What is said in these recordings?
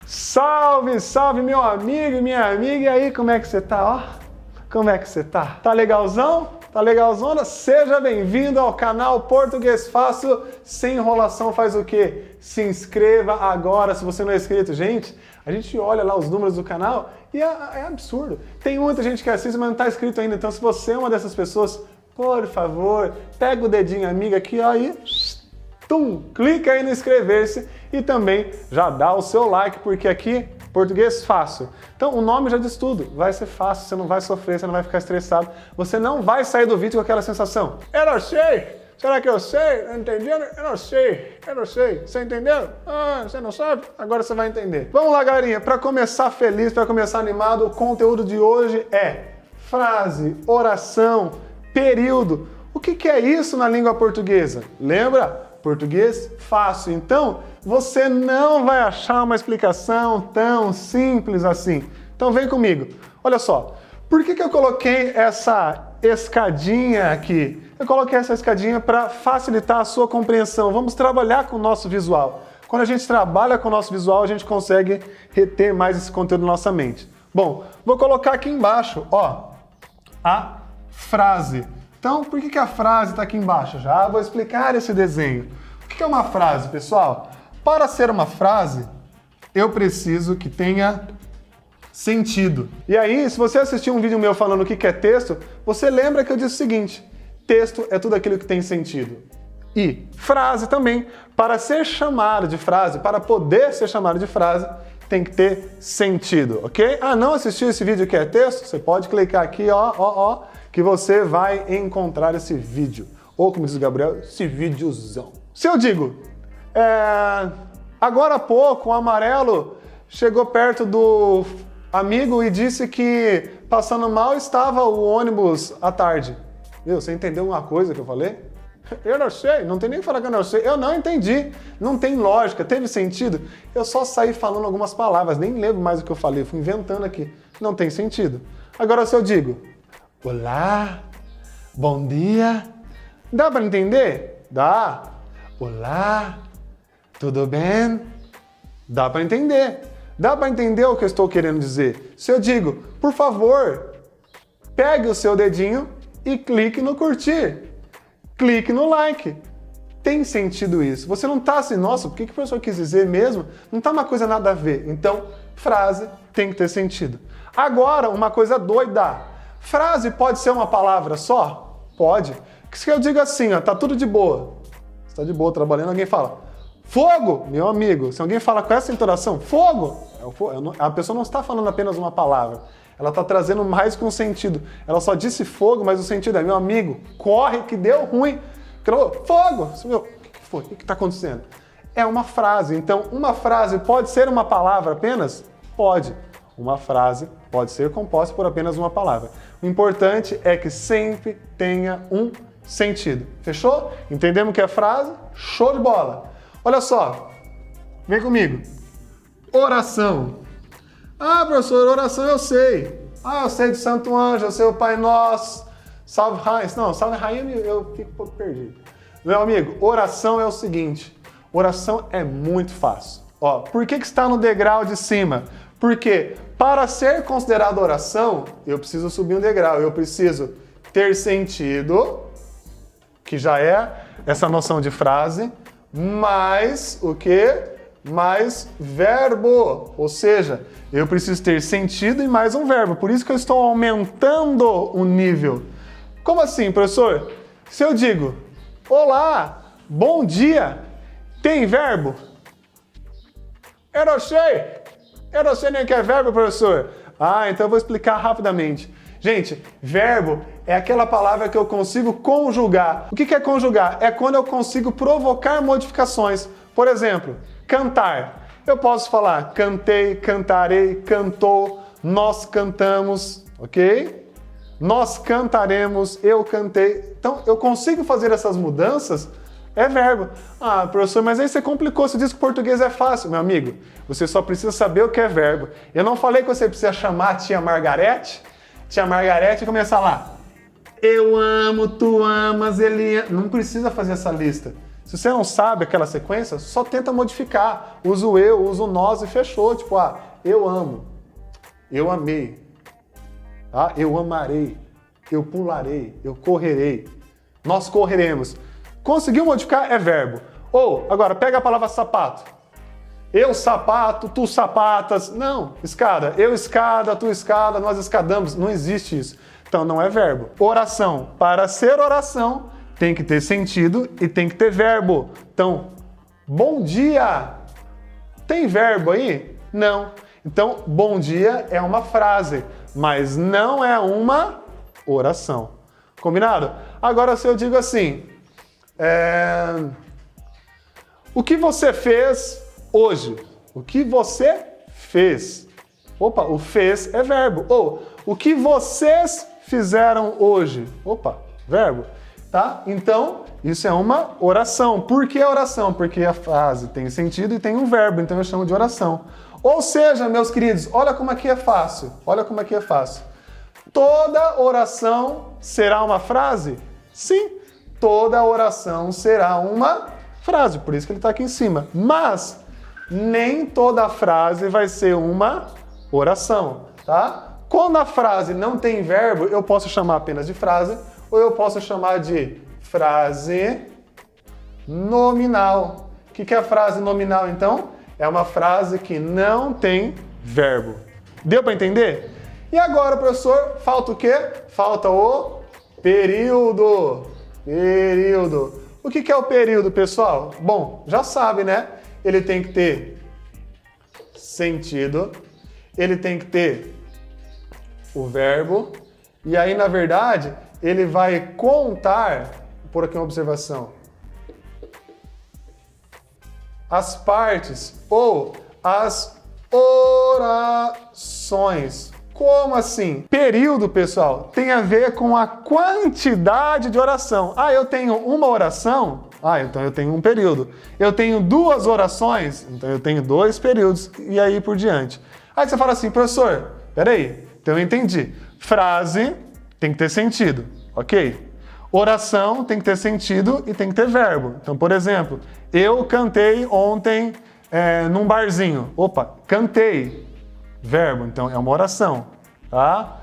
Salve, salve meu amigo e minha amiga, e aí, como é que você tá, ó? Como é que você tá? Tá legalzão? Tá legalzona? Seja bem-vindo ao canal Português Fácil, sem enrolação. Faz o quê? Se inscreva agora, se você não é inscrito. Gente, a gente olha lá os números do canal e é absurdo. Tem muita gente que assiste, mas não tá inscrito ainda, então se você é uma dessas pessoas, por favor, pega o dedinho amiga aqui, ó, e clica aí no inscrever-se e também já dá o seu like, porque aqui, Português Fácil. Então o nome já diz tudo, vai ser fácil, você não vai sofrer, você não vai ficar estressado, você não vai sair do vídeo com aquela sensação. Eu não sei, será que eu sei? Não entendendo? Eu não sei, você entendeu? Ah, você não sabe? Agora você vai entender. Vamos lá, galerinha, para começar feliz, para começar animado, o conteúdo de hoje é frase, oração, período. O que é isso na língua portuguesa? Lembra? Português fácil. Então, você não vai achar uma explicação tão simples assim. Então, vem comigo. Olha só, por que eu coloquei essa escadinha aqui? Eu coloquei essa escadinha para facilitar a sua compreensão. Vamos trabalhar com o nosso visual. Quando a gente trabalha com o nosso visual, a gente consegue reter mais esse conteúdo na nossa mente. Bom, vou colocar aqui embaixo, ó, a frase. Então, por que a frase está aqui embaixo? Já vou explicar esse desenho. O que é uma frase, pessoal? Para ser uma frase, eu preciso que tenha sentido. E aí, se você assistiu um vídeo meu falando o que é texto, você lembra que eu disse o seguinte: texto é tudo aquilo que tem sentido. E frase também, para ser chamado de frase, para poder ser chamado de frase, tem que ter sentido, ok? Ah, não assistiu esse vídeo que é texto? Você pode clicar aqui, ó, que você vai encontrar esse vídeo. Ou, como diz o Gabriel, esse videozão. Se eu digo, agora há pouco o Amarelo chegou perto do amigo e disse que passando mal estava o ônibus à tarde. Meu, você entendeu uma coisa que eu falei? Eu não sei, não tem nem que falar que eu não sei. Eu não entendi, não tem lógica, teve sentido. Eu só saí falando algumas palavras, nem lembro mais o que eu falei, fui inventando aqui. Não tem sentido. Agora se eu digo, olá, bom dia, dá para entender? Dá. Olá, tudo bem? Dá para entender. Dá para entender o que eu estou querendo dizer. Se eu digo, por favor, pegue o seu dedinho e clique no curtir. Clique no like. Tem sentido isso. Você não está assim, nossa, o que o professor quis dizer mesmo? Não está uma coisa nada a ver. Então, frase tem que ter sentido. Agora, uma coisa doida. Frase pode ser uma palavra só? Pode. Se eu digo assim, ó, tá tudo de boa. Você tá de boa trabalhando, alguém fala, fogo, meu amigo. Se alguém fala com essa entonação, fogo, a pessoa não está falando apenas uma palavra. Ela está trazendo mais que um sentido. Ela só disse fogo, mas o sentido é, meu amigo, corre que deu ruim. Fogo! Meu, o que foi? O que está acontecendo? É uma frase. Então, uma frase pode ser uma palavra apenas? Pode. Uma frase pode ser composta por apenas uma palavra. O importante é que sempre tenha um sentido. Fechou? Entendemos que é frase? Show de bola! Olha só, vem comigo. Oração. Ah, professor, oração eu sei. Ah, eu sei de Santo Anjo, eu sei o Pai Nosso, Salve Rainha. Não, Salve Rainha eu fico um pouco perdido. Meu amigo, oração é o seguinte, oração é muito fácil. Ó, por que está no degrau de cima? Porque para ser considerado oração, eu preciso subir um degrau, eu preciso ter sentido, que já é essa noção de frase, mais o quê? Mais verbo, ou seja, eu preciso ter sentido e mais um verbo. Por isso que eu estou aumentando o nível. Como assim, professor? Se eu digo, olá, bom dia, tem verbo? Eu não sei nem o que é verbo, professor. Ah, então eu vou explicar rapidamente. Gente, verbo é aquela palavra que eu consigo conjugar. O que é conjugar? É quando eu consigo provocar modificações. Por exemplo, cantar. Eu posso falar cantei, cantarei, cantou, nós cantamos, ok? Nós cantaremos, eu cantei. Então, eu consigo fazer essas mudanças, é verbo. Ah, professor, mas aí você complicou, você disse que o português é fácil. Meu amigo, você só precisa saber o que é verbo. Eu não falei que você precisa chamar a tia Margarete? Tia Margarete e começar lá. Eu amo, tu amas, ele ama. Não precisa fazer essa lista. Se você não sabe aquela sequência, só tenta modificar. Usa o eu, usa o nós e fechou. Tipo, eu amo, eu amei, eu amarei, eu pularei, eu correrei, nós correremos. Conseguiu modificar? É verbo. Ou, agora, pega a palavra sapato. Eu sapato, tu sapatas. Não, escada. Eu escada, tu escada, nós escadamos. Não existe isso. Então não é verbo. Oração. Para ser oração, tem que ter sentido e tem que ter verbo. Então, bom dia. Tem verbo aí? Não. Então, bom dia é uma frase, mas não é uma oração. Combinado? Agora, se eu digo assim, o que você fez hoje? O que você fez? Opa, o fez é verbo. Ou, o que vocês fizeram hoje? Opa, verbo. Tá? Então, isso é uma oração. Por que oração? Porque a frase tem sentido e tem um verbo, então eu chamo de oração. Ou seja, meus queridos, olha como aqui é fácil. Olha como aqui é fácil. Toda oração será uma frase? Sim, toda oração será uma frase, por isso que ele está aqui em cima. Mas nem toda frase vai ser uma oração, tá? Quando a frase não tem verbo, eu posso chamar apenas de frase, ou eu posso chamar de frase nominal. O que é a frase nominal, então? É uma frase que não tem verbo. Deu para entender? E agora, professor, falta o quê? Falta o período. Período. O que é o período, pessoal? Bom, já sabe, né? Ele tem que ter sentido, ele tem que ter o verbo, e aí, na verdade, ele vai contar, por aqui uma observação, as partes ou as orações. Como assim? Período, pessoal, tem a ver com a quantidade de oração. Eu tenho uma oração? Então eu tenho um período. Eu tenho duas orações? Então eu tenho 2 períodos e aí por diante. Aí você fala assim, professor, peraí, então eu entendi. Frase tem que ter sentido, ok? Oração tem que ter sentido e tem que ter verbo. Então, por exemplo, eu cantei ontem num barzinho. Opa, cantei. Verbo, então é uma oração, tá?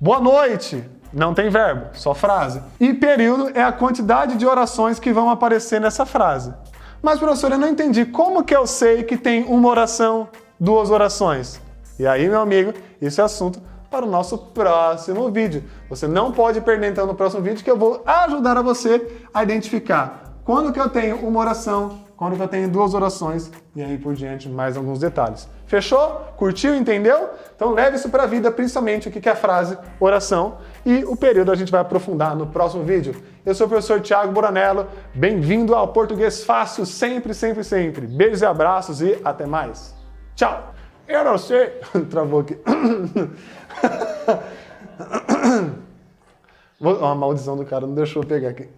Boa noite, não tem verbo, só frase. E período é a quantidade de orações que vão aparecer nessa frase. Mas, professor, eu não entendi. Como que eu sei que tem uma oração, 2 orações? E aí, meu amigo, isso é assunto para o nosso próximo vídeo. Você não pode perder, então, no próximo vídeo, que eu vou ajudar a você a identificar quando que eu tenho uma oração, quando que eu tenho 2 orações e aí por diante mais alguns detalhes. Fechou? Curtiu? Entendeu? Então leve isso para a vida, principalmente o que é a frase, oração, e o período a gente vai aprofundar no próximo vídeo. Eu sou o professor Thiago Buranello, bem-vindo ao Português Fácil, sempre, sempre, sempre. Beijos e abraços e até mais. Tchau! Eu não sei... Travou aqui. A maldição do cara não deixou eu pegar aqui.